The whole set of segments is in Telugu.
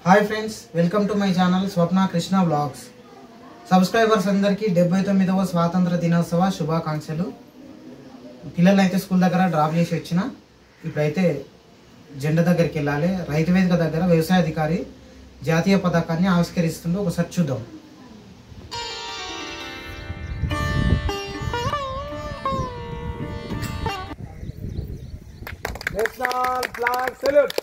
Hi friends, welcome to my channel Swapna Krishna vlogs. Subscribers అందరికీ 79వ స్వాతంత్ర దినోత్సవ శుభాకాంక్షలు. పిల్లలైతే స్కూల్ దగ్గర డ్రాప్ చేసి వచ్చిన, ఇప్పుడైతే జెండా దగ్గరికి వెళ్ళాలి. రైతు వేదిక దగ్గర వ్యవసాయ అధికారి జాతీయ పతాకాన్ని ఆవిష్కరిస్తుండో ఒకసారి చూద్దాం. National flag salute.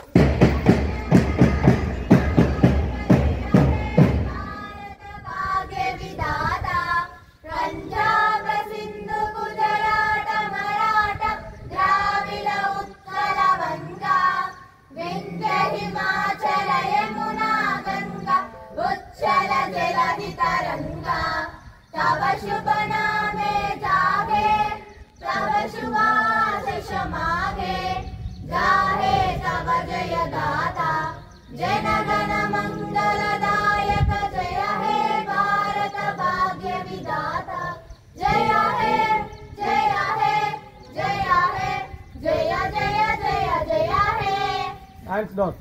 तव शुभ नामे जागे, तव शुभाशिष मागे, गाहे तव जय गाथा, जन गण मंगलदायक. जय हे भारत भाग्य विधाता, जय हे जय हे जय हे जय जय जय जय हे. Hands down.